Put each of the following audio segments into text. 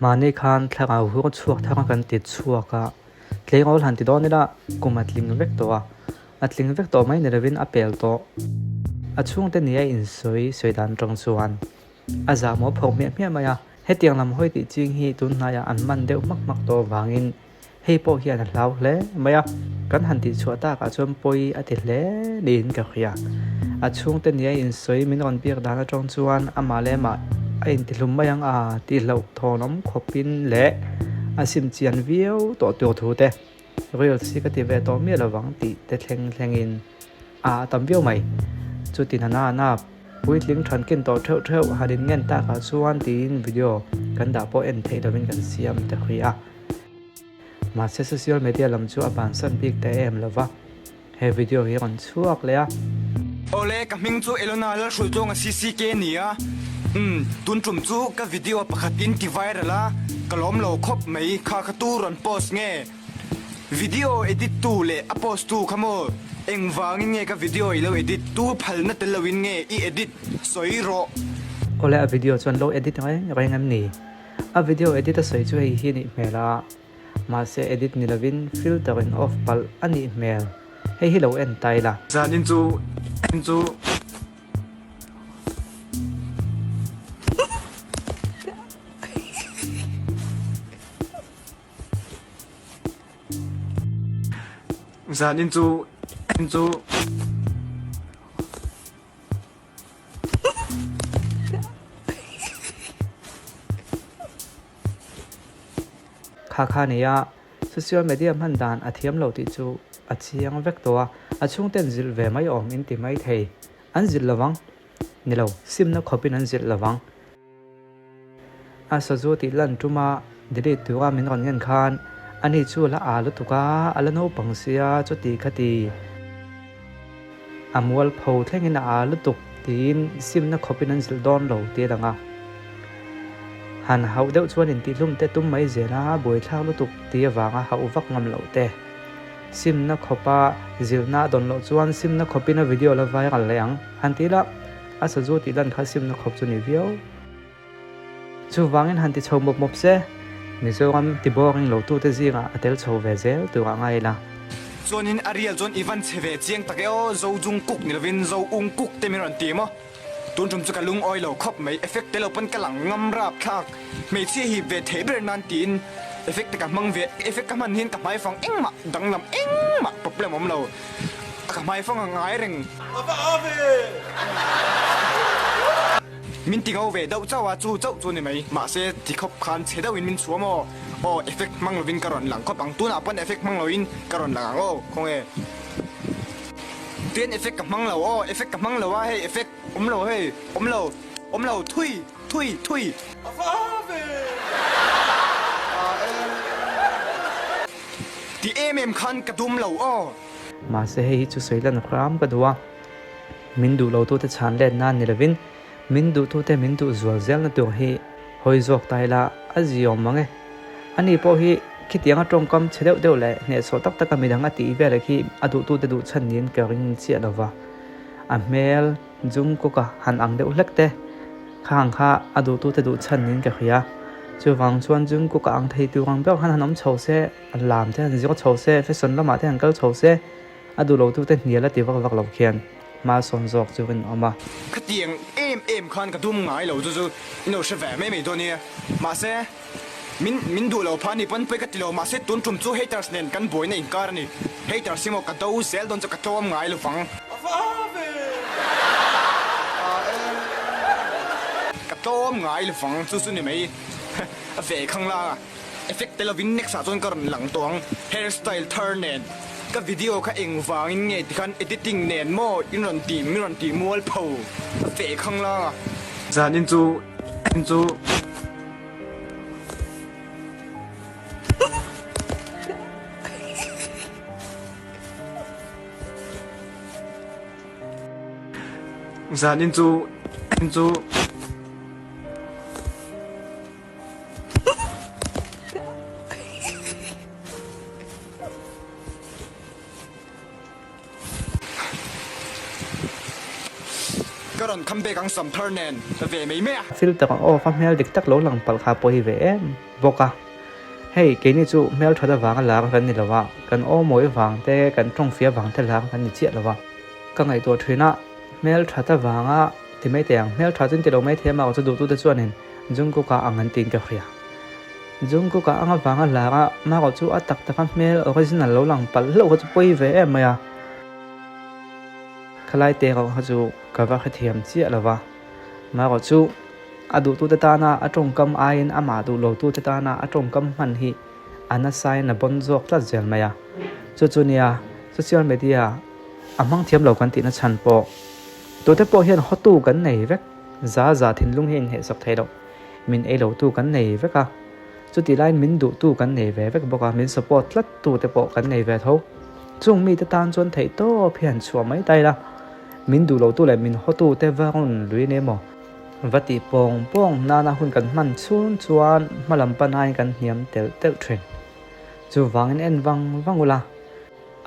mani khan thlaka hu chuak thang kan ti chuaka tling ol han ti don ila kumatling vek to a atling vek to mai nervin apel to achung te nia in soi dan tong chuan aza mo phok me me maya hetiang lam hoi ti ching hi tun na ya an man deuh mak to wangin hei po hian a hlau hle maya kan han ti chuata ka chom poi ati hle din ka khia achung te nia in soi min on piak dan atong chuan amale ma ain ti hlum mayang a ti lo thonom khopin le asim chian viau to thu te real si ka ti ve to mi lawang ti te thlengin a tam viau mai chu tin na puitling than kin to theu hadin ngen ta ka chuan tin video kan da po en thei lovin kan siam te khia ma se social media lam chu aban san big te em lova he video hi on chuak le a ole ka ming chu elona la shul chong a cck nia tun tum chu ka video pakhat in ti viral la kalom lo khop mai kha tu ron post nge video edit tu le a post tu khamo engwangin nge ka video ilo edit tu phalna telawin nge I edit soiro ole a video chuan lo edit ngai ngam ni a video edit a soi chu hi ni hmela ma se edit ni lovin filtering off pal ani hmel hi lo en taila zanin chu zanin chu kha nia social media man dan athiam lo ti chu achiang vek to a chung ten zil ve mai om in ti mai thei an zil lawang ni lo sim na khopin an zil lawang a sazu ti lan tuma dili tuwa min on ngen khan ani chu la a lu tuka ala no pangsia chu ti khati amwal pho thlengin a lu tuk tin sim na khopin an zil don lo ti danga han hau deuh chuan in ti hlum te tum mai zela boi thlang lu tuk ti awanga hau vak ngam lo te sim na khopa zilna don lo chuan sim na khopina video la viral leang han ti la a sazu ti lan kha sim na khop chu ni viau chu wangin han ti chhom mop se mizoram ti boring lo tu te zinga atel chho ve zel tu ngai la zonin ariel zon ivan cheve chiang takeo zo jung kuk nilvin zo ung kuk te miron ti mo tun tum chu kalung oil lo khop mai effect te lo pan kalang ngam rap khak mei chi hi ve theber nan tin effect te ka mang ve effect ka man hin ka mai fang engma danglam engma problem om lo ka mai fang ngai reng ave min ti go ve dau chawa chu ni mai ma se ti khop khan cheda win min chuamo o effect mang lovin karon lang khop ang tuna pan effect mang loin karon lang o khong e ten effect ka mang lo o effect ka mang lo wa hey effect om lo thui ave ti em khan ka dum lo o ma se hei chu soilan khram ka duwa min du lo tu te chan le nan ni lovin min du tu te min du zual zel na tu hi hoi zok taila aziom mange ani po hi khitianga tongkam chedeu le ne so tak tak mi danga ti ve la khi adu tu te du chan nin ka ring chi lawa a hmel jung ko ka han ang deuh hlekte khang kha adu tu te du chan nin ka khia chu wang chuan jung ko ka ang thei tu wang bek han hanom chho se lam te han zio chho se fashion lama te ankal chho se adu lo tu te hniala ti vak lo khian ma son zok chuin oma khatiang em khan ka dum ngai lo chu no she ve me do ni ma se min du lo phani pan pe ka ti lo ma se tun tum chu haters nen kan boy na inkar ni haters simo ka do sel don chu ka tom ngai lo fang ave ka tom ngai lo fang chu ni mai a ve khang la effect te lo vin next sa chon karon lang tong hairstyle turn nen ka video ka engwangin nge tikhan editing nen mo inron ti mual pho fe khang la zanin chu cái ron khăm bê căng sầm phơ nền ta về mấy mẹ fil ta o fa hmel dik tak lo lang pal kha po hi ve em boka hey ke ni chu hmel thada wang la kan ni lawa kan o moi wang te kan tong fia wang te la kan ni che lawa ka ngai to thina hmel thada wanga ti mai te ang hmel thadin te lo mai the ma chu du tu te chuanin jungku ka angan tin ka khria jungku ka anga wanga la ma ko chu atak ta kan hmel original lo lang pal lo ko chu poi ve em ya khalai te ko chu ka va khathiam chi lawa ma ko chu adu tu ta na atong kam ain ama du lo tu ta na atong kam man hi ana sai na bon jok tla zel maya chu chu nia social media amang thiam lo kan ti na chan po tu te po hian hotu kan nei vek za thinlung hin he sok thai do min e lo tu kan nei veka chu ti line min du tu kan nei ve vek boka min support tlat tu te po kan nei ve tho chung mi ta tan chon thei to phian chua mai tai la min du lo tu le min hotu te varon lui ne mo vati pong pong nana hun kan man chun chuan Hmalam panai kan hiam tel tel thren chu wangin en wangula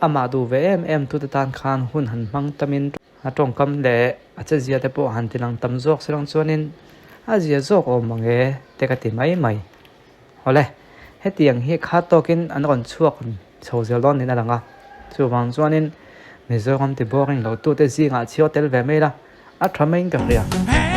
ama du ve em tu ta tan khan hun han mang tamin atong kam le acha zia te po han tilang tam jok serang chuanin a zia jok o mange te ka ti mai hole hetiang hi kha tokin an ron chuak chhozel don ni na langa chu wang chuanin mizoram ti boring lo tu te zinga chio tel ve mai la a thamain ka ria hmel